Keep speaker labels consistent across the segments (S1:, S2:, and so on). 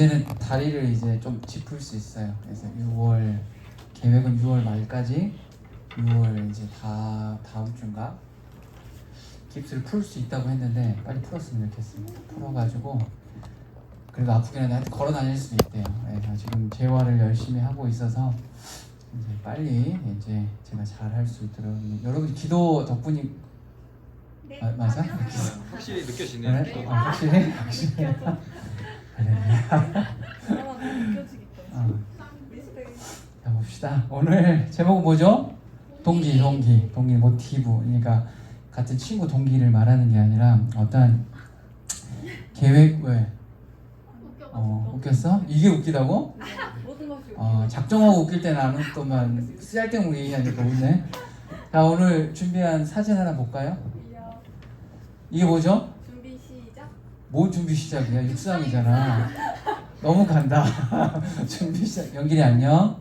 S1: 이제는 다리를 이제 좀 짚을 수 있어요. 그래서 6월 계획은 6월 말까지 6월 이제 다음 주인가 깁스를 풀 수 있다고 했는데 빨리 풀었으면 좋겠습니다. 풀어가지고 그래도 아프긴 한데 걸어 다닐 수 있대요. 그래서 지금 재활을 열심히 하고 있어서 이제 빨리 이제 제가 잘 할 수 있도록 여러분 기도 덕분이
S2: 네,
S1: 맞아?
S3: 확실히 느껴지네요.
S1: 네? 확실히? 자 봅시다. 오늘 제목은 뭐죠? 동기 모티브. 그러니까 같은 친구 동기를 말하는 게 아니라 어떤 계획. 왜? 웃겼어? 이게 웃기다고? 작정하고 웃길 때 나는 또만 쓸데없는 얘기하니까 웃네. 자 오늘 준비한 사진 하나 볼까요? 이게 뭐죠?
S2: 준비 시작.
S1: 뭐 준비 시작이야? 육상이잖아. 너무 간다. 준비 시작. 연길이 안녕.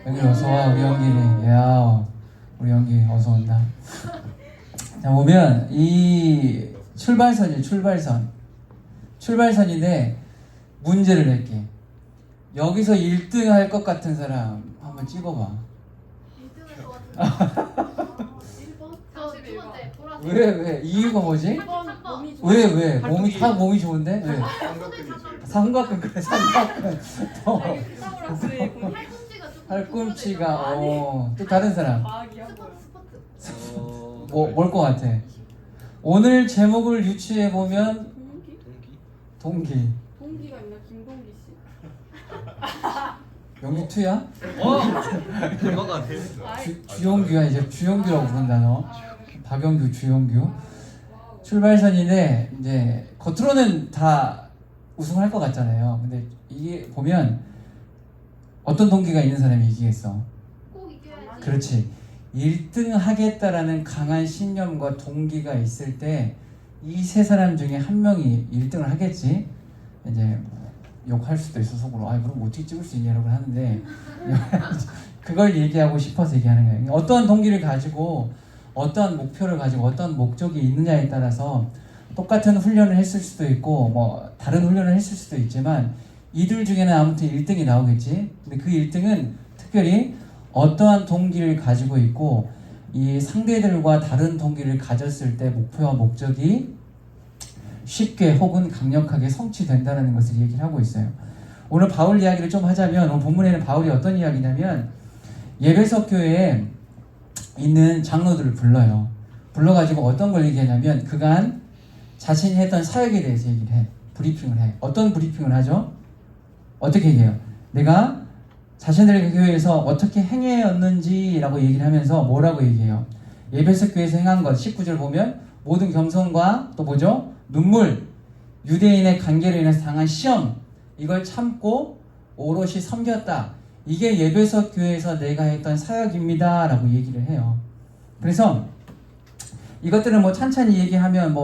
S1: 연길이 어서 와. 우리 연길이. 야, 우리 연길이 어서 온다. 자 보면 이 출발선인데 문제를 낼게. 여기서 1등 할 것 같은 사람 한번 찍어봐.
S4: 1등 할 것 같은데. 1번? 저 두 번째 보라색.
S1: 왜? 이유가 뭐지?
S4: 3번.
S1: 왜? 몸이 좋은데? 왜?
S4: 삼각근.
S1: 삼각근 그래 삼각근.
S4: 팔꿈치가 조금
S1: 팔꿈치가 또 다른 사람
S4: 스포츠.
S1: 뭘 것 같아? 오늘 제목을 유추해 보면 동기
S2: 동기가 있나? 김동기 씨.
S1: 여기 투야?
S3: 대박아.
S1: 주용규야. 이제 주용규라고 부른다. 너 박영규 주용규. 출발선인데 이제 겉으로는 다 우승할 것 같잖아요. 근데 이게 보면 어떤 동기가 있는 사람이 이기겠어?
S4: 꼭 이겨야지.
S1: 그렇지. 1등 하겠다라는 강한 신념과 동기가 있을 때 이 세 사람 중에 한 명이 1등을 하겠지. 이제 욕할 수도 있어 속으로. 그럼 어떻게 찍을 수 있냐라고 하는데 그걸 얘기하고 싶어서 얘기하는 거예요. 어떠한 동기를 가지고 어떠한 목표를 가지고 어떠한 목적이 있느냐에 따라서 똑같은 훈련을 했을 수도 있고 뭐 다른 훈련을 했을 수도 있지만 이들 중에는 아무튼 1등이 나오겠지. 근데 그 1등은 특별히 어떠한 동기를 가지고 있고 이 상대들과 다른 동기를 가졌을 때 목표와 목적이 쉽게 혹은 강력하게 성취된다는 것을 얘기를 하고 있어요. 오늘 바울 이야기를 좀 하자면 오늘 본문에는 바울이 어떤 이야기냐면 예배석 교회에 있는 장로들을 불러요. 불러가지고 어떤 걸 얘기하냐면 그간 자신이 했던 사역에 대해서 얘기를 해. 브리핑을 해. 어떤 브리핑을 하죠? 어떻게 얘기해요? 내가 자신들의 교회에서 어떻게 행해였는지라고 얘기를 하면서 뭐라고 얘기해요? 예배석 교회에서 행한 것 19절 보면 모든 겸손과 또 뭐죠? 눈물, 유대인의 관계로 인해서 당한 시험 이걸 참고 오롯이 섬겼다. 이게 예배석 교회에서 내가 했던 사역입니다 라고 얘기를 해요. 그래서 이것들은 뭐 찬찬히 얘기하면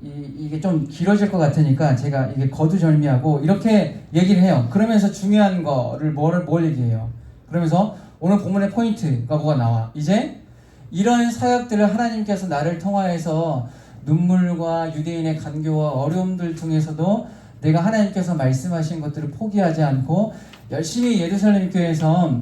S1: 이게 좀 길어질 것 같으니까 제가 이게 거두절미하고 이렇게 얘기를 해요. 그러면서 중요한 거를 뭘 얘기해요? 그러면서 오늘 본문의 포인트가 뭐가 나와? 이제 이런 사역들을 하나님께서 나를 통하여서 눈물과 유대인의 간교와 어려움들 중에서도 내가 하나님께서 말씀하신 것들을 포기하지 않고 열심히 예루살렘 교회에서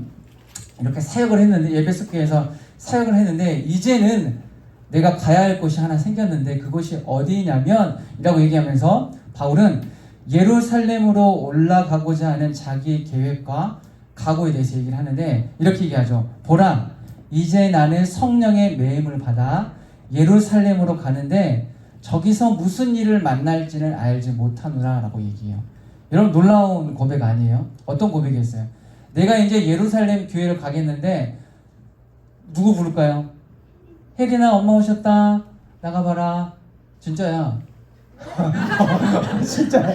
S1: 이렇게 사역을 했는데 예배석 교회에서 사역을 했는데 이제는 내가 가야 할 곳이 하나 생겼는데 그곳이 어디냐면 이라고 얘기하면서 바울은 예루살렘으로 올라가고자 하는 자기의 계획과 각오에 대해서 얘기를 하는데 이렇게 얘기하죠. 보라, 이제 나는 성령의 매임을 받아 예루살렘으로 가는데 저기서 무슨 일을 만날지는 알지 못하노라 라고 얘기해요. 여러분 놀라운 고백 아니에요? 어떤 고백이었어요? 내가 이제 예루살렘 교회를 가겠는데 누구 부를까요? 혜린아 엄마 오셨다 나가봐라. 진짜야. 진짜야.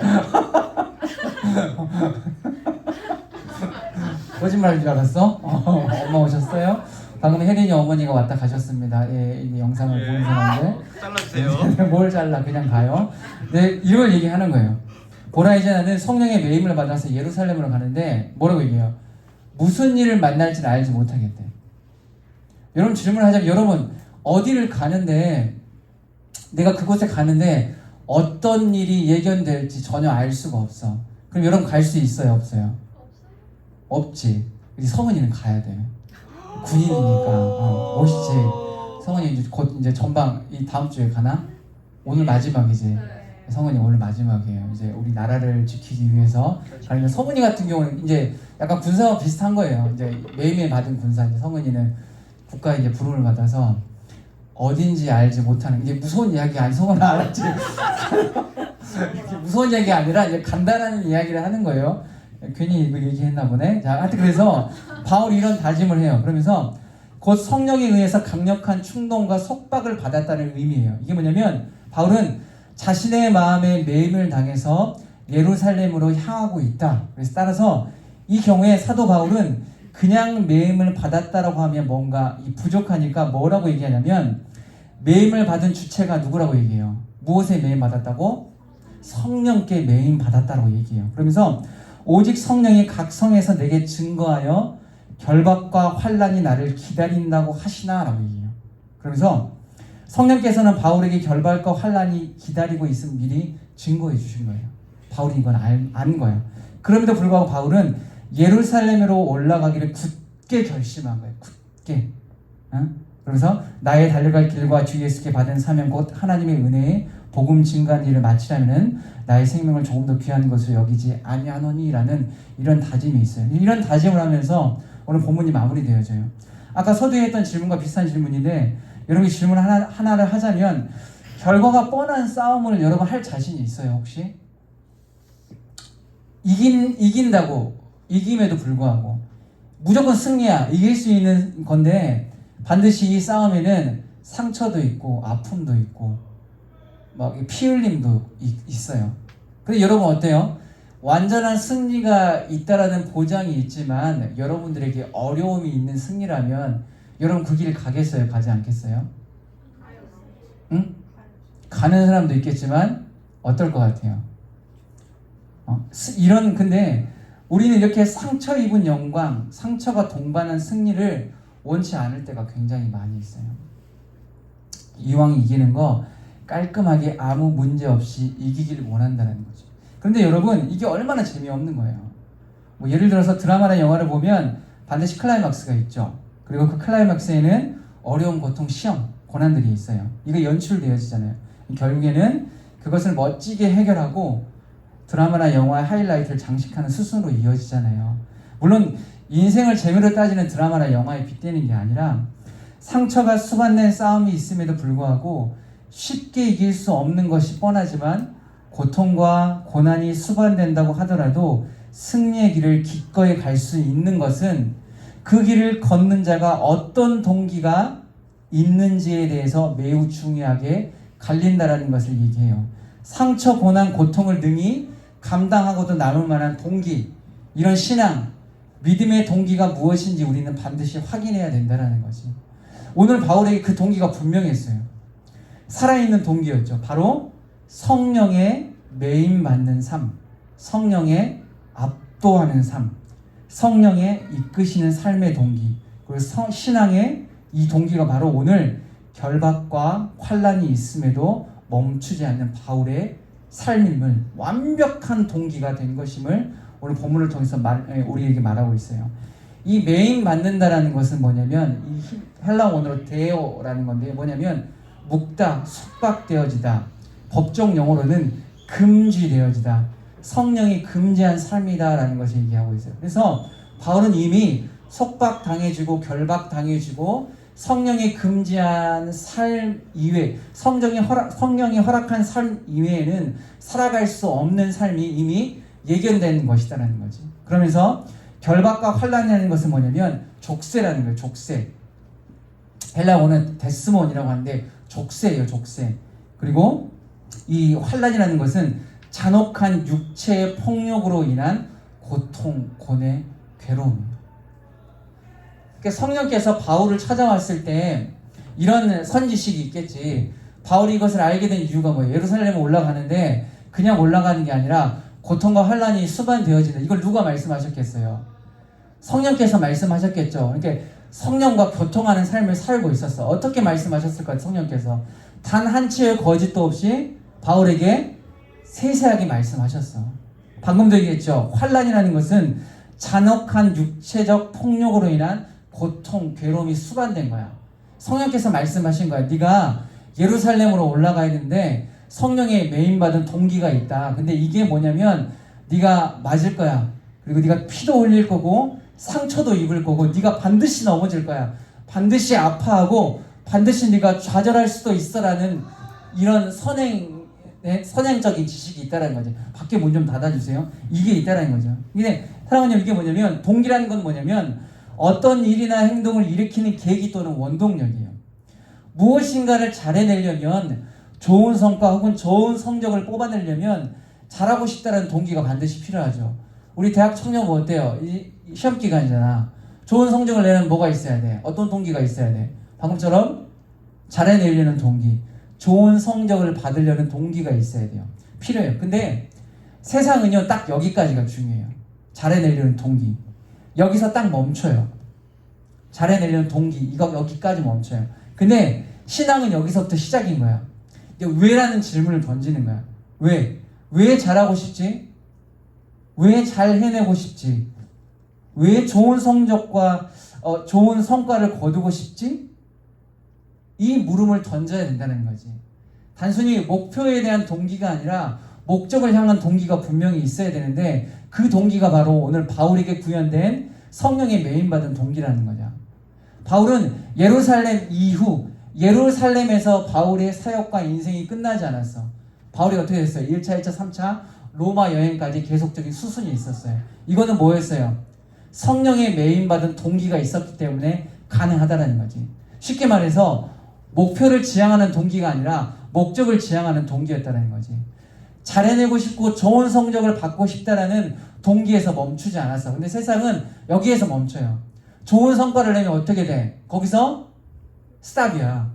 S1: 거짓말인 줄 알았어? 엄마 오셨어요? 방금 혜린이 어머니가 왔다 가셨습니다. 이 영상을 보는 사람들
S3: 잘라주세요.
S1: 뭘 잘라 그냥 가요. 네, 이걸 얘기하는 거예요. 보라 이제 나는 성령의 매임을 받아서 예루살렘으로 가는데 뭐라고 얘기해요? 무슨 일을 만날지는 알지 못하겠대. 여러분 질문하자면 여러분 어디를 가는데 내가 그곳에 가는데 어떤 일이 예견될지 전혀 알 수가 없어. 그럼 여러분 갈 수 있어요, 없어요?
S4: 없어요.
S1: 없지. 이제 성은이는 가야 돼. 군인이니까. 멋있지. 성은이 이제 곧 이제 전방 이 다음 주에 가나? 오늘 마지막이지.
S4: 네.
S1: 성은이 오늘 마지막이에요. 이제 우리 나라를 지키기 위해서 가는데 성은이 같은 경우는 이제 약간 군사와 비슷한 거예요. 이제 매일매일 받은 군사. 이제 성은이는 국가에 이제 부름을 받아서 어딘지 알지 못하는 이제 무서운 이야기 아니 성은아 알았지? 무서운 이야기가 아니라 이제 간단한 이야기를 하는 거예요. 괜히 이거 얘기했나 보네. 자, 하여튼 그래서 바울이 이런 다짐을 해요. 그러면서 곧 성령에 의해서 강력한 충동과 속박을 받았다는 의미예요. 이게 뭐냐면 바울은 자신의 마음에 매임을 당해서 예루살렘으로 향하고 있다. 그래서 따라서 이 경우에 사도 바울은 그냥 매임을 받았다라고 하면 뭔가 부족하니까 뭐라고 얘기하냐면 매임을 받은 주체가 누구라고 얘기해요? 무엇에 매임 받았다고? 성령께 매임 받았다라고 얘기해요. 그러면서 오직 성령이 각 성에서 내게 증거하여 결박과 환난이 나를 기다린다고 하시나라고 얘기해요. 그러면서 성령께서는 바울에게 결박과 환난이 기다리고 있음 미리 증거해 주신 거예요. 바울이 이건 안 거예요. 그럼에도 불구하고 바울은 예루살렘으로 올라가기를 굳게 결심한 거예요. 굳게. 그러면서 나의 달려갈 길과 주 예수께 받은 사명 곧 하나님의 은혜에 복음 증거한 일을 마치려면 나의 생명을 조금 더 귀한 것으로 여기지 아니하노니라는 이런 다짐이 있어요. 이런 다짐을 하면서 오늘 본문이 마무리되어져요. 아까 서두에 했던 질문과 비슷한 질문인데 여러분이 질문 하나를 하자면 결과가 뻔한 싸움을 여러분 할 자신이 있어요 혹시? 이긴다고 이김에도 불구하고 무조건 승리야 이길 수 있는 건데 반드시 이 싸움에는 상처도 있고 아픔도 있고 막 피 흘림도 있어요. 근데 여러분 어때요? 완전한 승리가 있다라는 보장이 있지만 여러분들에게 어려움이 있는 승리라면 여러분 그 길 가겠어요? 가지 않겠어요? 응? 가는 사람도 있겠지만 어떨 것 같아요? 근데 우리는 이렇게 상처 입은 영광, 상처가 동반한 승리를 원치 않을 때가 굉장히 많이 있어요. 이왕 이기는 거 깔끔하게 아무 문제 없이 이기기를 원한다는 거죠. 그런데 여러분 이게 얼마나 재미없는 거예요. 뭐 예를 들어서 드라마나 영화를 보면 반드시 클라이막스가 있죠. 그리고 그 클라이막스에는 어려움, 고통, 시험, 고난들이 있어요. 이거 연출되어지잖아요. 결국에는 그것을 멋지게 해결하고 드라마나 영화의 하이라이트를 장식하는 수순으로 이어지잖아요. 물론 인생을 재미로 따지는 드라마나 영화에 빗대는 게 아니라 상처가 수반된 싸움이 있음에도 불구하고 쉽게 이길 수 없는 것이 뻔하지만 고통과 고난이 수반된다고 하더라도 승리의 길을 기꺼이 갈 수 있는 것은 그 길을 걷는 자가 어떤 동기가 있는지에 대해서 매우 중요하게 갈린다라는 것을 얘기해요. 상처, 고난, 고통을 능히 감당하고도 남을 만한 동기, 이런 신앙, 믿음의 동기가 무엇인지 우리는 반드시 확인해야 된다는 거지. 오늘 바울에게 그 동기가 분명했어요. 살아있는 동기였죠. 바로 성령의 매임받는 삶, 성령의 압도하는 삶, 성령의 이끄시는 삶의 동기, 그리고 신앙의 이 동기가 바로 오늘 결박과 환난이 있음에도 멈추지 않는 바울의 삶임을 완벽한 동기가 된 것임을 오늘 본문을 통해서 우리에게 말하고 있어요. 이 매임 받는다라는 것은 뭐냐면 이 헬라 원어로 데오라는 건데 뭐냐면 묶다, 속박되어지다, 법정 용어로는 금지되어지다, 성령이 금지한 삶이다라는 것을 얘기하고 있어요. 그래서 바울은 이미 속박당해지고 결박당해지고 성령이 금지한 삶 이외, 성령이 허락한 삶 이외에는 살아갈 수 없는 삶이 이미 예견된 것이다라는 거지. 그러면서 결박과 환난이라는 것은 뭐냐면 족쇄라는 거예요. 족쇄. 헬라어는 데스몬이라고 하는데 족쇄예요. 족쇄. 그리고 이 환난이라는 것은 잔혹한 육체의 폭력으로 인한 고통, 고뇌, 괴로움. 그러니까 성령께서 바울을 찾아왔을 때 이런 선지식이 있겠지. 바울이 이것을 알게 된 이유가 뭐예요? 예루살렘에 올라가는데 그냥 올라가는 게 아니라 고통과 환난이 수반되어진다. 이걸 누가 말씀하셨겠어요? 성령께서 말씀하셨겠죠. 그러니까 성령과 교통하는 삶을 살고 있었어. 어떻게 말씀하셨을까요? 성령께서 단 한 치의 거짓도 없이 바울에게 세세하게 말씀하셨어. 방금도 얘기했죠. 환난이라는 것은 잔혹한 육체적 폭력으로 인한 고통, 괴로움이 수반된 거야. 성령께서 말씀하신 거야. 네가 예루살렘으로 올라가야 되는데 성령에 매인받은 동기가 있다. 근데 이게 뭐냐면 네가 맞을 거야. 그리고 네가 피도 흘릴 거고 상처도 입을 거고 네가 반드시 넘어질 거야. 반드시 아파하고 반드시 네가 좌절할 수도 있어라는 이런 선행적인 지식이 있다는 거죠. 밖에 문 좀 닫아주세요. 이게 있다는 거죠. 근데 사랑하는 이게 뭐냐면 동기라는 건 뭐냐면 어떤 일이나 행동을 일으키는 계기 또는 원동력이에요. 무엇인가를 잘해내려면 좋은 성과 혹은 좋은 성적을 뽑아내려면 잘하고 싶다는 동기가 반드시 필요하죠. 우리 대학 청년 뭐 어때요? 이 시험 기간이잖아. 좋은 성적을 내려면 뭐가 있어야 돼? 어떤 동기가 있어야 돼? 방금처럼 잘해내려는 동기, 좋은 성적을 받으려는 동기가 있어야 돼요. 필요해요. 근데 세상은요 딱 여기까지가 중요해요. 잘해내려는 동기. 여기서 딱 멈춰요. 잘해내려는 동기, 이거 여기까지 멈춰요. 근데 신앙은 여기서부터 시작인 거야. 왜라는 질문을 던지는 거야. 왜? 왜 잘하고 싶지? 왜 잘 해내고 싶지? 왜 좋은 성적과 좋은 성과를 거두고 싶지? 이 물음을 던져야 된다는 거지. 단순히 목표에 대한 동기가 아니라 목적을 향한 동기가 분명히 있어야 되는데 그 동기가 바로 오늘 바울에게 구현된 성령에 매인받은 동기라는 거죠. 바울은 예루살렘 이후 예루살렘에서 바울의 사역과 인생이 끝나지 않았어. 바울이 어떻게 됐어요? 1차, 2차, 3차 로마 여행까지 계속적인 수순이 있었어요. 이거는 뭐였어요? 성령에 매인받은 동기가 있었기 때문에 가능하다는 거지. 쉽게 말해서 목표를 지향하는 동기가 아니라 목적을 지향하는 동기였다는 거지. 잘해내고 싶고 좋은 성적을 받고 싶다라는 동기에서 멈추지 않았어. 근데 세상은 여기에서 멈춰요. 좋은 성과를 내면 어떻게 돼? 거기서 스탑이야.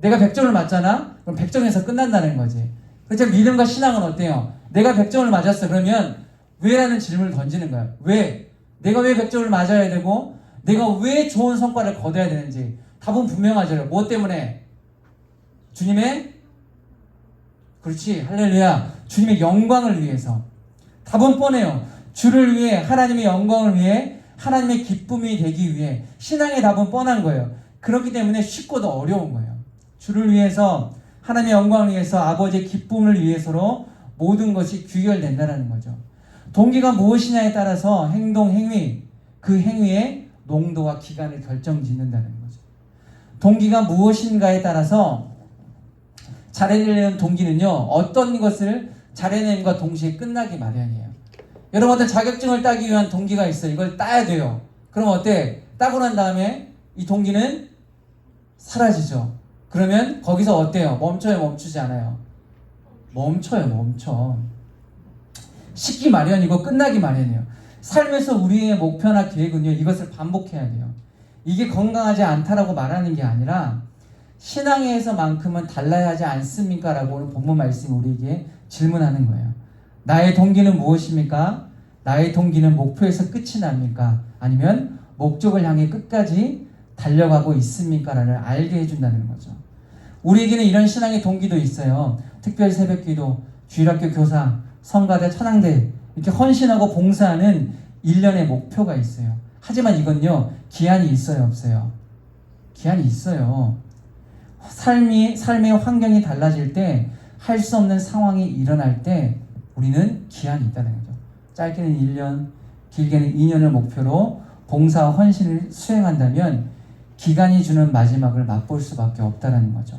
S1: 내가 100점을 맞잖아? 그럼 100점에서 끝난다는 거지. 그래서 믿음과 신앙은 어때요? 내가 100점을 맞았어. 그러면 왜라는 질문을 던지는 거야. 왜? 내가 왜 100점을 맞아야 되고 내가 왜 좋은 성과를 거둬야 되는지 답은 분명하죠. 뭐 때문에? 주님의 그렇지. 할렐루야. 주님의 영광을 위해서. 답은 뻔해요. 주를 위해, 하나님의 영광을 위해, 하나님의 기쁨이 되기 위해. 신앙의 답은 뻔한 거예요. 그렇기 때문에 쉽고도 어려운 거예요. 주를 위해서, 하나님의 영광을 위해서, 아버지의 기쁨을 위해서로 모든 것이 귀결된다는 거죠. 동기가 무엇이냐에 따라서 행동, 행위, 그 행위의 농도와 기간을 결정짓는다는 거죠. 동기가 무엇인가에 따라서 잘해내려는 동기는요, 어떤 것을 잘해내는과 동시에 끝나기 마련이에요. 여러분들 자격증을 따기 위한 동기가 있어요. 이걸 따야 돼요. 그럼 어때? 따고 난 다음에 이 동기는 사라지죠. 그러면 거기서 어때요? 멈춰요? 멈추지 않아요? 멈춰요. 멈춰. 식기 마련이고 끝나기 마련이에요. 삶에서 우리의 목표나 계획은요, 이것을 반복해야 돼요. 이게 건강하지 않다라고 말하는 게 아니라 신앙에서만큼은 달라야 하지 않습니까? 라고 오늘 본문 말씀이 우리에게 질문하는 거예요. 나의 동기는 무엇입니까? 나의 동기는 목표에서 끝이 납니까? 아니면 목적을 향해 끝까지 달려가고 있습니까? 라를 알게 해준다는 거죠. 우리에게는 이런 신앙의 동기도 있어요. 특별 새벽기도, 주일학교 교사, 성가대, 천황대 이렇게 헌신하고 봉사하는 일련의 목표가 있어요. 하지만 이건요, 기한이 있어요, 없어요? 기한이 있어요. 삶의 환경이 달라질 때, 할 수 없는 상황이 일어날 때 우리는 기한이 있다는 거죠. 짧게는 1년, 길게는 2년을 목표로 봉사와 헌신을 수행한다면 기간이 주는 마지막을 맛볼 수밖에 없다는 거죠.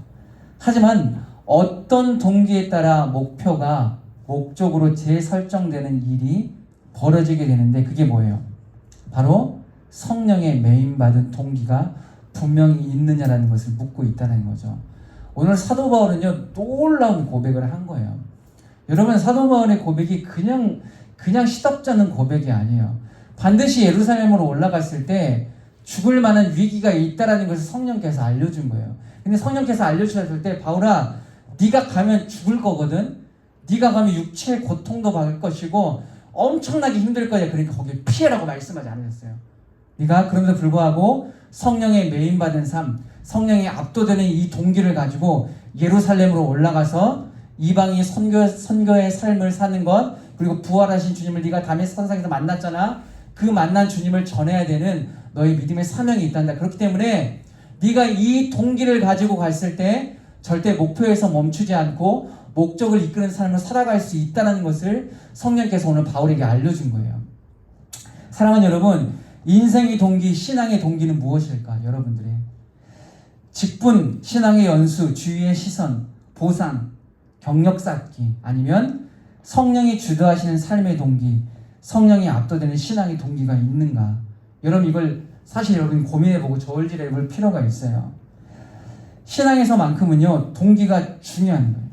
S1: 하지만 어떤 동기에 따라 목표가 목적으로 재설정되는 일이 벌어지게 되는데 그게 뭐예요? 바로 성령에 매인받은 동기가 분명히 있느냐라는 것을 묻고 있다는 거죠. 오늘 사도 바울은요, 놀라운 고백을 한 거예요. 여러분, 사도 바울의 고백이 그냥 시덥지 않은 고백이 아니에요. 반드시 예루살렘으로 올라갔을 때 죽을 만한 위기가 있다라는 것을 성령께서 알려준 거예요. 근데 성령께서 알려주셨을 때 바울아, 네가 가면 죽을 거거든. 네가 가면 육체의 고통도 받을 것이고 엄청나게 힘들 거야. 그러니까 거기에 피해라고 말씀하지 않으셨어요. 네가 그럼에도 불구하고 성령에 매인받은 삶, 성령에 압도되는 이 동기를 가지고 예루살렘으로 올라가서 이방인 선교의 삶을 사는 것, 그리고 부활하신 주님을 네가 담의 산상에서 만났잖아. 그 만난 주님을 전해야 되는 너의 믿음의 사명이 있단다. 그렇기 때문에 네가 이 동기를 가지고 갔을 때 절대 목표에서 멈추지 않고 목적을 이끄는 삶을 살아갈 수 있다는 것을 성령께서 오늘 바울에게 알려준 거예요. 사랑하는 여러분, 인생의 동기, 신앙의 동기는 무엇일까? 여러분들의 직분, 신앙의 연수, 주위의 시선, 보상, 경력 쌓기, 아니면 성령이 주도하시는 삶의 동기, 성령이 압도되는 신앙의 동기가 있는가? 여러분, 이걸 사실 여러분 고민해보고 저울질해볼 필요가 있어요. 신앙에서만큼은요, 동기가 중요한 거예요.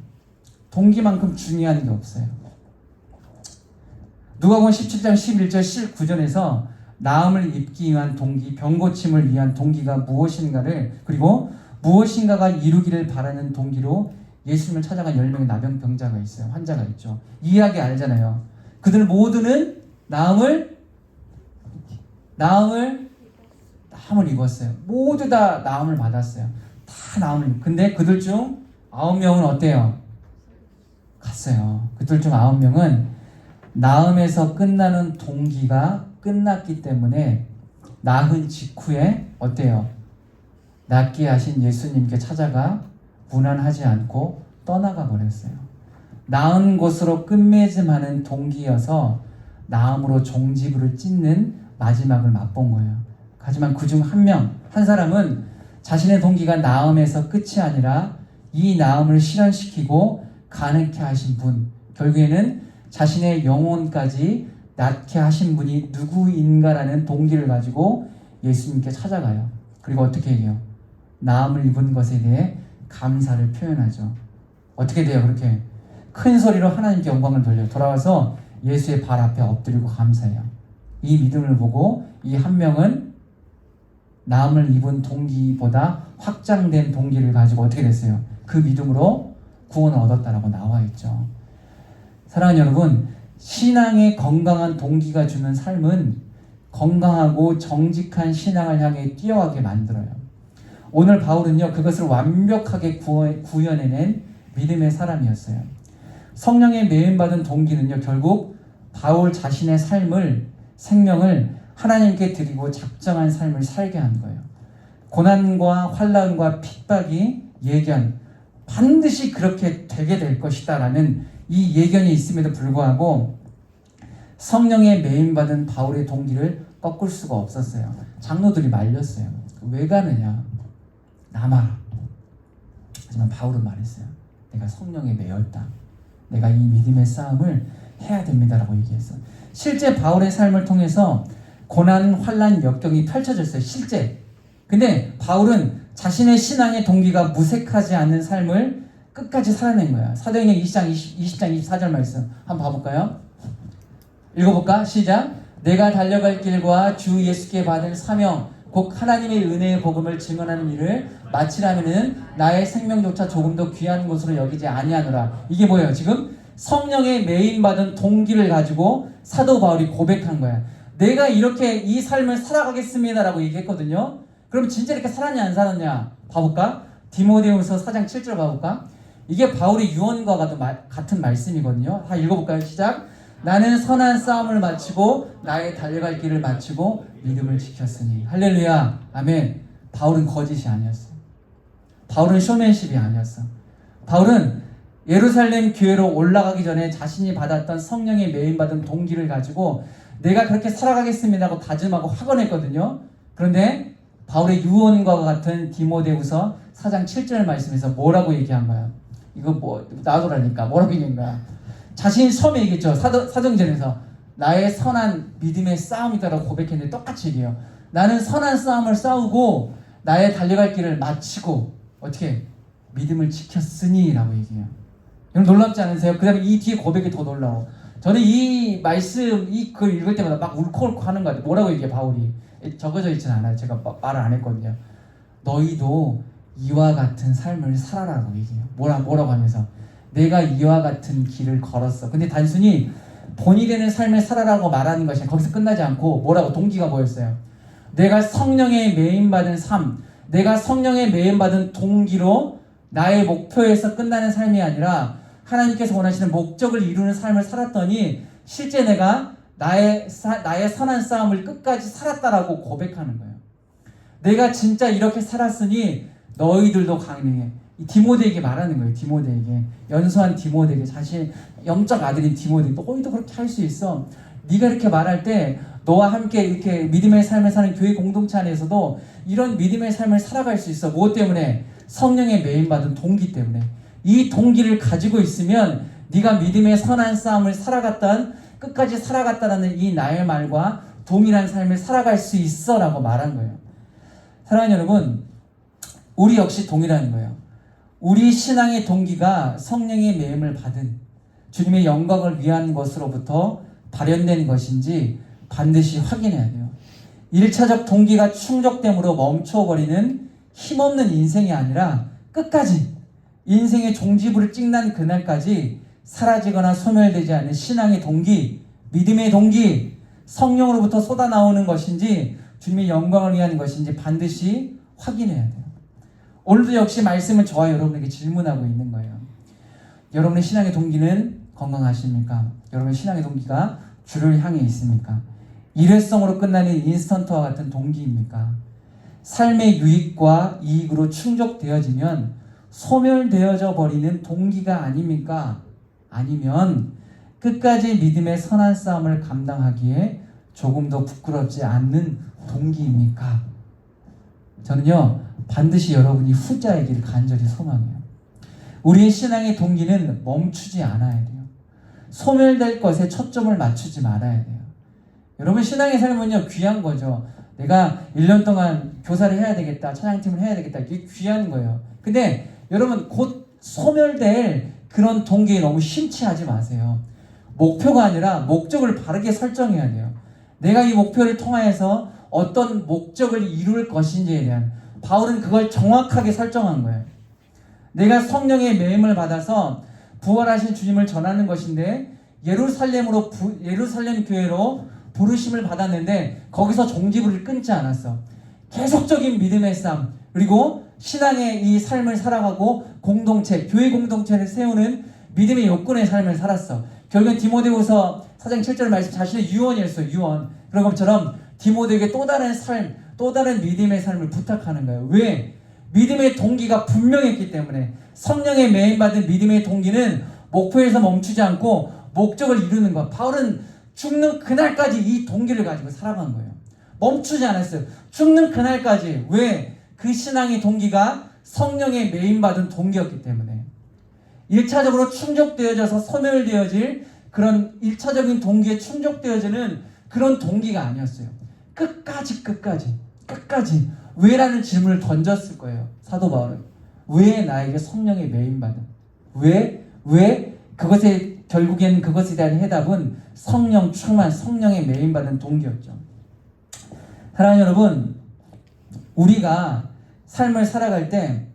S1: 동기만큼 중요한 게 없어요. 누가복음 17장 11절 19절에서 나음을 입기 위한 동기, 병고침을 위한 동기가 무엇인가를, 그리고 무엇인가가 이루기를 바라는 동기로 예수님을 찾아간 10명의 나병병자가 있어요. 환자가 있죠. 이 이야기 알잖아요. 그들 모두는 나음을 입었어요. 모두 다 나음을 받았어요. 다 나음을. 근데 그들 중 9명은 어때요? 갔어요. 그들 중 9명은 나음에서 끝나는 동기가 끝났기 때문에 나은 직후에 어때요? 낫게 하신 예수님께 찾아가 무난하지 않고 떠나가 버렸어요. 나은 곳으로 끝맺음하는 동기여서 나음으로 종지부를 찢는 마지막을 맛본 거예요. 하지만 그중 한 사람은 자신의 동기가 나음에서 끝이 아니라 이 나음을 실현시키고 가능케 하신 분, 결국에는 자신의 영혼까지 낫게 하신 분이 누구인가라는 동기를 가지고 예수님께 찾아가요. 그리고 어떻게 해요? 나음을 입은 것에 대해 감사를 표현하죠. 어떻게 돼요? 그렇게 큰 소리로 하나님께 영광을 돌아와서 예수의 발 앞에 엎드리고 감사해요. 이 믿음을 보고 이 한 명은 나음을 입은 동기보다 확장된 동기를 가지고 어떻게 됐어요? 그 믿음으로 구원을 얻었다라고 나와 있죠. 사랑하는 여러분, 신앙의 건강한 동기가 주는 삶은 건강하고 정직한 신앙을 향해 뛰어가게 만들어요. 오늘 바울은요, 그것을 완벽하게 구현해낸 믿음의 사람이었어요. 성령의 매임받은 동기는요, 결국 바울 자신의 생명을 하나님께 드리고 작정한 삶을 살게 한 거예요. 고난과 환난과 핍박이 예견, 반드시 그렇게 되게 될 것이다 라는 이 예견이 있음에도 불구하고 성령의 매임받은 바울의 동기를 꺾을 수가 없었어요. 장로들이 말렸어요. 왜 가느냐? 남아라. 하지만 바울은 말했어요. 내가 성령에 매였다. 내가 이 믿음의 싸움을 해야 됩니다라고 얘기했어요. 실제 바울의 삶을 통해서 고난, 환난, 역경이 펼쳐졌어요. 실제. 근데 바울은 자신의 신앙의 동기가 무색하지 않는 삶을 끝까지 살아낸 거야. 사도행전 20장 24절 말씀 한번 봐볼까요? 읽어볼까? 시작. 내가 달려갈 길과 주 예수께 받은 사명 곧 하나님의 은혜의 복음을 증언하는 일을 마치라면은 나의 생명조차 조금도 귀한 것으로 여기지 아니하노라. 이게 뭐예요? 지금 성령의 매임받은 동기를 가지고 사도 바울이 고백한 거야. 내가 이렇게 이 삶을 살아가겠습니다라고 얘기했거든요. 그럼 진짜 이렇게 살았냐 안 살았냐 봐볼까? 디모데후서 4장 7절 봐볼까? 이게 바울의 유언과 같은 말씀이거든요. 다 읽어볼까요? 시작. 나는 선한 싸움을 마치고 나의 달려갈 길을 마치고 믿음을 지켰으니. 할렐루야. 아멘. 바울은 거짓이 아니었어. 바울은 쇼맨십이 아니었어. 바울은 예루살렘 교회로 올라가기 전에 자신이 받았던 성령의 매임받은 동기를 가지고 내가 그렇게 살아가겠습니다 하고 다짐하고 확언했거든요. 그런데 바울의 유언과 같은 디모데후서 4장 7절 말씀에서 뭐라고 얘기한 거야? 이거 놔두라니까 뭐라고 얘기한 거야? 자신이 처음에 얘기했죠. 사도행전에서 나의 선한 믿음의 싸움이다라고 고백했는데 똑같이 얘기해요. 나는 선한 싸움을 싸우고 나의 달려갈 길을 마치고 어떻게 믿음을 지켰으니 라고 얘기해요. 여러분 놀랍지 않으세요? 그 다음에 이 뒤에 고백이 더 놀라워. 저는 이 말씀, 이 글 읽을 때마다 막 울컥울컥 하는 것 같아요. 뭐라고 얘기해 바울이? 적어져 있지는 않아요. 제가 말을 안 했거든요. 너희도 이와 같은 삶을 살아라고 얘기해요. 뭐라고 하면서 내가 이와 같은 길을 걸었어. 근데 단순히 본이 되는 삶을 살아라고 말하는 것이 거기서 끝나지 않고 뭐라고? 동기가 뭐였어요? 내가 성령의 매임받은 삶, 내가 성령의 매임받은 동기로 나의 목표에서 끝나는 삶이 아니라 하나님께서 원하시는 목적을 이루는 삶을 살았더니 실제 내가 나의 선한 싸움을 끝까지 살았다라고 고백하는 거예요. 내가 진짜 이렇게 살았으니 너희들도 강림해. 이 디모데에게 말하는 거예요. 디모데에게, 연소한 디모데에게, 자신 영적 아들인 디모데, 너희도 그렇게 할 수 있어. 네가 이렇게 말할 때 너와 함께 이렇게 믿음의 삶을 사는 교회 공동체 안에서도 이런 믿음의 삶을 살아갈 수 있어. 무엇 때문에? 성령의 매임받은 동기 때문에. 이 동기를 가지고 있으면 네가 믿음의 선한 싸움을 끝까지 살아갔다라는 이 나의 말과 동일한 삶을 살아갈 수 있어 라고 말한 거예요. 사랑하는 여러분, 우리 역시 동일한 거예요. 우리 신앙의 동기가 성령의 매임을 받은 주님의 영광을 위한 것으로부터 발현된 것인지 반드시 확인해야 돼요. 1차적 동기가 충족됨으로 멈춰버리는 힘없는 인생이 아니라 끝까지 인생의 종지부를 찍는 그날까지 사라지거나 소멸되지 않는 신앙의 동기, 믿음의 동기, 성령으로부터 쏟아나오는 것인지 주님의 영광을 위한 것인지 반드시 확인해야 돼요. 오늘도 역시 말씀은 저와 여러분에게 질문하고 있는 거예요. 여러분의 신앙의 동기는 건강하십니까? 여러분의 신앙의 동기가 주를 향해 있습니까? 일회성으로 끝나는 인스턴트와 같은 동기입니까? 삶의 유익과 이익으로 충족되어지면 소멸되어져 버리는 동기가 아닙니까? 아니면 끝까지 믿음의 선한 싸움을 감당하기에 조금 더 부끄럽지 않는 동기입니까? 저는요, 반드시 여러분이 후자이기를 간절히 소망해요. 우리의 신앙의 동기는 멈추지 않아야 돼요. 소멸될 것에 초점을 맞추지 말아야 돼요. 여러분 신앙의 삶은요, 귀한 거죠. 내가 1년 동안 교사를 해야 되겠다, 찬양팀을 해야 되겠다, 이게 귀한 거예요. 근데 여러분 곧 소멸될 그런 동기에 너무 심취하지 마세요. 목표가 아니라 목적을 바르게 설정해야 돼요. 내가 이 목표를 통하여서 어떤 목적을 이룰 것인지에 대한, 바울은 그걸 정확하게 설정한 거예요. 내가 성령의 매임을 받아서 부활하신 주님을 전하는 것인데 예루살렘 교회로 부르심을 받았는데 거기서 종지부를 끊지 않았어. 계속적인 믿음의 싸움, 그리고 신앙의 이 삶을 살아가고 교회 공동체를 세우는 믿음의 욕구의 삶을 살았어. 결국엔 디모데후서 4장 7절 말씀, 자신의 유언이었어요. 유언. 그런 것처럼 디모데에게 또 다른 삶, 또 다른 믿음의 삶을 부탁하는 거예요. 왜? 믿음의 동기가 분명했기 때문에. 성령의 매임받은 믿음의 동기는 목표에서 멈추지 않고 목적을 이루는 것. 바울은 죽는 그날까지 이 동기를 가지고 살아간 거예요. 멈추지 않았어요. 죽는 그날까지. 왜? 그 신앙의 동기가 성령의 매임받은 동기였기 때문에. 1차적으로 충족되어져서 소멸되어질 그런 1차적인 동기에 충족되어지는 그런 동기가 아니었어요. 끝까지 왜라는 질문을 던졌을 거예요. 사도 바울은. 왜 나에게 성령의 매임받은? 왜? 결국엔 그것에 대한 해답은 성령 충만, 성령의 매임받은 동기였죠. 사랑하는 여러분, 우리가 삶을 살아갈 때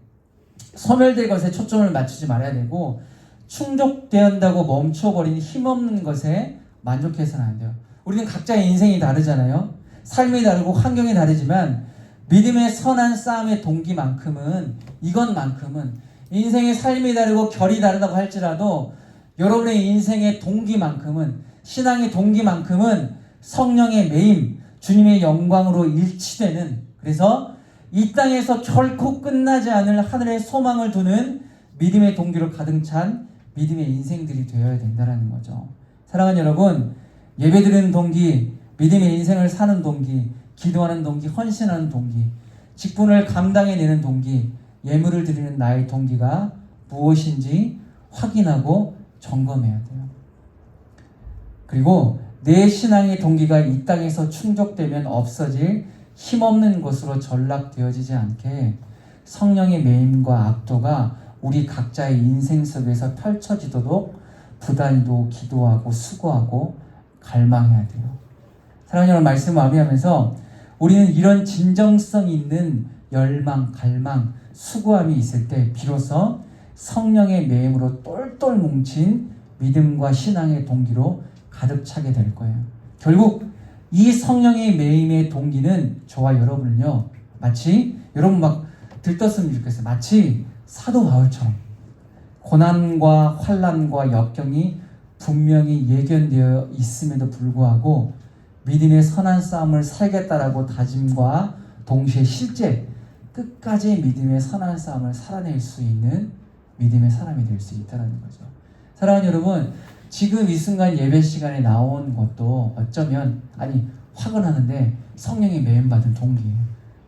S1: 소멸될 것에 초점을 맞추지 말아야 되고, 충족되었다고 멈춰버린 힘없는 것에 만족해서는 안 돼요. 우리는 각자의 인생이 다르잖아요. 삶이 다르고 환경이 다르지만 믿음의 선한 싸움의 동기만큼은, 이것만큼은, 인생의 삶이 다르고 결이 다르다고 할지라도 여러분의 인생의 동기만큼은, 신앙의 동기만큼은 성령의 매임, 주님의 영광으로 일치되는, 그래서 이 땅에서 결코 끝나지 않을 하늘의 소망을 두는 믿음의 동기로 가득 찬 믿음의 인생들이 되어야 된다는 거죠. 사랑하는 여러분, 예배드리는 동기, 믿음의 인생을 사는 동기, 기도하는 동기, 헌신하는 동기, 직분을 감당해내는 동기, 예물을 드리는 나의 동기가 무엇인지 확인하고 점검해야 돼요. 그리고 내 신앙의 동기가 이 땅에서 충족되면 없어질 힘없는 것으로 전락되어지지 않게 성령의 매임과 압도가 우리 각자의 인생 속에서 펼쳐지도록 부단히도 기도하고 수고하고 갈망해야 돼요. 사랑하는 여러분, 말씀을 마무리하면서 우리는 이런 진정성 있는 열망, 갈망, 수고함이 있을 때 비로소 성령의 매임으로 똘똘 뭉친 믿음과 신앙의 동기로 가득 차게 될 거예요. 결국 이 성령의 매임의 동기는 저와 여러분을요, 마치, 여러분 막 들떴으면 좋겠어요. 마치 사도 바울처럼 고난과 환난과 역경이 분명히 예견되어 있음에도 불구하고 믿음의 선한 싸움을 살겠다라고 다짐과 동시에 실제 끝까지 믿음의 선한 싸움을 살아낼 수 있는 믿음의 사람이 될 수 있다는 거죠. 사랑하는 여러분, 지금 이 순간 예배 시간에 나온 것도 어쩌면 화근하는데 성령이 매임받은 동기예요.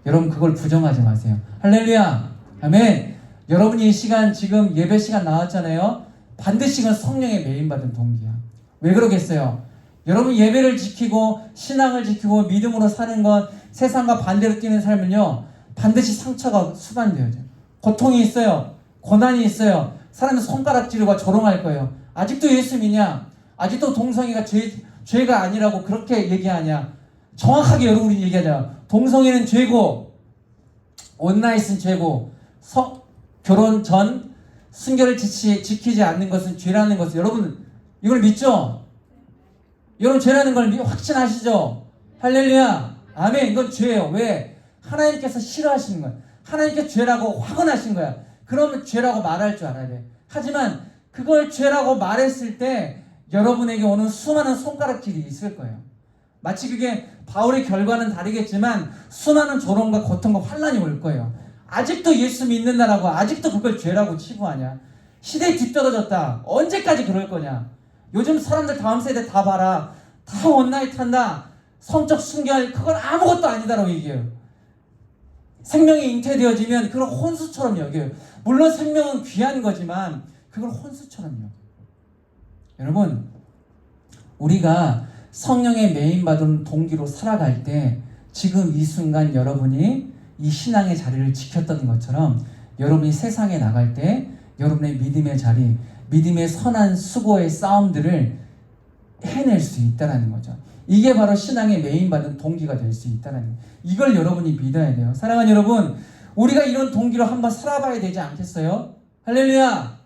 S1: 여러분 그걸 부정하지 마세요. 할렐루야, 아멘. 여러분이 이 시간 지금 예배 시간 나왔잖아요. 반드시 그건 성령의 매임받은 동기야. 왜 그러겠어요? 여러분 예배를 지키고 신앙을 지키고 믿음으로 사는 건 세상과 반대로 뛰는 삶은요 반드시 상처가 수반되어져요. 고통이 있어요. 고난이 있어요. 사람은 손가락질과 조롱할 거예요. 아직도 예수 믿냐? 아직도 동성애가 죄가 아니라고 그렇게 얘기하냐? 정확하게 여러분이 얘기하자. 동성애는 죄고 온나잇은 죄고 결혼 전 순결을 지키지 않는 것은 죄라는 것을 여러분 이걸 믿죠? 여러분 죄라는 걸 확신하시죠? 할렐루야, 아멘. 이건 죄예요. 왜? 하나님께서 싫어하시는 거야. 하나님께서 죄라고 확언하신 거야. 그러면 죄라고 말할 줄 알아야 돼. 하지만 그걸 죄라고 말했을 때 여러분에게 오는 수많은 손가락질이 있을 거예요. 마치 그게 바울의 결과는 다르겠지만 수많은 조롱과 고통과 환난이 올 거예요. 아직도 예수 믿는다라고 아직도 그걸 죄라고 치부하냐? 시대에 뒤떨어졌다. 언제까지 그럴 거냐? 요즘 사람들 다음 세대 다 봐라. 다 원나잇 한다. 성적 순결 그건 아무것도 아니다라고 얘기해요. 생명이 잉태되어지면 그걸 혼수처럼 여겨요. 물론 생명은 귀한 거지만 그걸 혼수처럼 여겨요. 여러분 우리가 성령의 매임받은 동기로 살아갈 때 지금 이 순간 여러분이 이 신앙의 자리를 지켰던 것처럼 여러분이 세상에 나갈 때 여러분의 믿음의 자리, 믿음의 선한 수고의 싸움들을 해낼 수 있다는 거죠. 이게 바로 신앙의 매임받은 동기가 될 수 있다는 거예요. 이걸 여러분이 믿어야 돼요. 사랑하는 여러분, 우리가 이런 동기로 한번 살아봐야 되지 않겠어요? 할렐루야!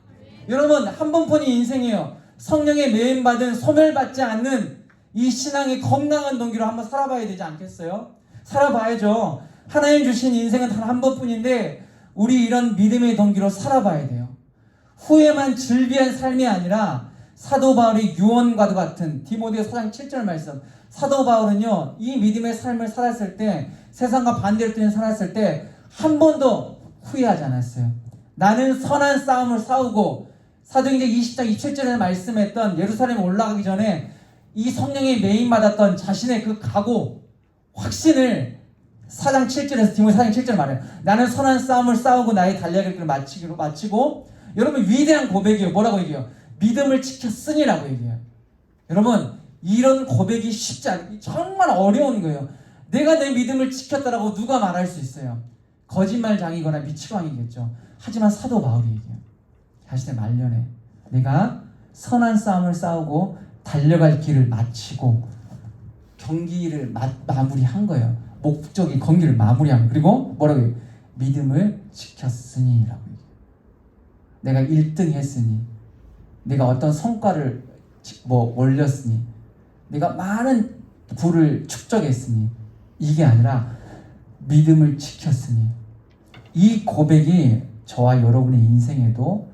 S1: 여러분 한 번뿐인 인생이에요. 성령의 매임받은 소멸받지 않는 이 신앙의 건강한 동기로 한번 살아봐야 되지 않겠어요? 살아봐야죠. 하나님 주신 인생은 단 한 번뿐인데 우리 이런 믿음의 동기로 살아봐야 돼요. 후회만 즐비한 삶이 아니라 사도 바울이 유언과도 같은 디모데 4장 7절 말씀. 사도 바울은요 이 믿음의 삶을 살았을 때 세상과 반대로 뛰는 살았을 때 한 번도 후회하지 않았어요. 나는 선한 싸움을 싸우고 사도행전 20장 27절에 말씀했던 예루살렘에 올라가기 전에 이 성령의 매임받았던 자신의 그 각오 확신을 4장 7절에서 디모데 4장 7절 말해요. 나는 선한 싸움을 싸우고 나의 달려갈 길을 마치고 여러분 위대한 고백이에요. 뭐라고 얘기해요? 믿음을 지켰으니라고 얘기해요. 여러분 이런 고백이 쉽지 않아요. 정말 어려운 거예요. 내가 내 믿음을 지켰다라고 누가 말할 수 있어요? 거짓말장이거나 미치광이겠죠. 하지만 사도 바울이 얘기해요. 자신의 말년에 내가 선한 싸움을 싸우고 달려갈 길을 마치고 경기를 마무리한 거예요. 목적이 경기를 마무리한 거예요. 그리고 뭐라고 해요? 믿음을 지켰으니 라고 얘기해요. 내가 1등 했으니 내가 어떤 성과를 올렸으니 내가 많은 부를 축적했으니 이게 아니라 믿음을 지켰으니 이 고백이 저와 여러분의 인생에도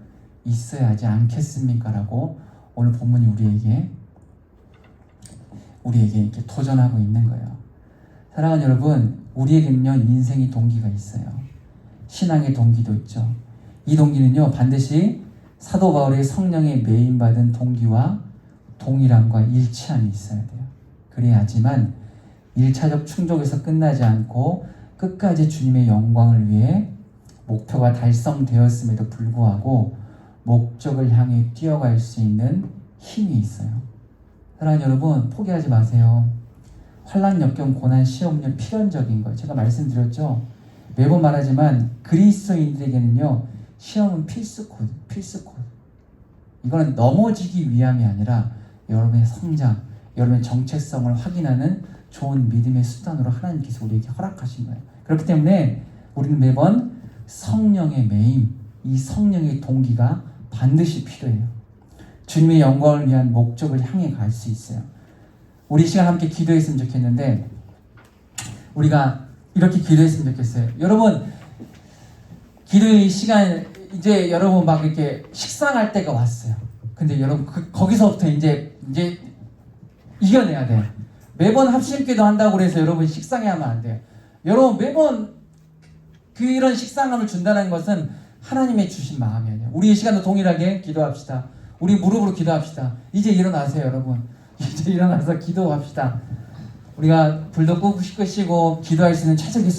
S1: 있어야 하지 않겠습니까? 라고 오늘 본문이 우리에게 이렇게 도전하고 있는 거예요. 사랑하는 여러분, 우리에게는요 인생의 동기가 있어요. 신앙의 동기도 있죠. 이 동기는요 반드시 사도 바울의 성령에 매임받은 동기와 동일함과 일치함이 있어야 돼요. 그래야지만 1차적 충족에서 끝나지 않고 끝까지 주님의 영광을 위해 목표가 달성되었음에도 불구하고 목적을 향해 뛰어갈 수 있는 힘이 있어요. 사랑하는 여러분, 포기하지 마세요. 환난, 역경, 고난, 시험은 필연적인 거예요. 제가 말씀드렸죠. 매번 말하지만 그리스도인들에게는요 시험은 필수 코드. 이거는 넘어지기 위함이 아니라 여러분의 성장, 여러분의 정체성을 확인하는 좋은 믿음의 수단으로 하나님께서 우리에게 허락하신 거예요. 그렇기 때문에 우리는 매번 성령의 매임, 이 성령의 동기가 반드시 필요해요. 주님의 영광을 위한 목적을 향해 갈 수 있어요. 우리 시간 함께 기도했으면 좋겠는데 우리가 이렇게 기도했으면 좋겠어요. 여러분 기도의 시간 이제 여러분 막 이렇게 식상할 때가 왔어요. 근데 여러분 거기서부터 이제 이겨내야 돼. 매번 합심기도 한다고 그래서 여러분 식상해하면 안 돼요. 여러분 매번 이런 식상함을 준다는 것은 하나님의 주신 마음이 아니에요. 우리 이 시간도 동일하게 기도합시다. 우리 무릎으로 기도합시다. 이제 일어나세요, 여러분. 이제 일어나서 기도합시다. 우리가 불도 끄시고 기도할 수 있는 최적의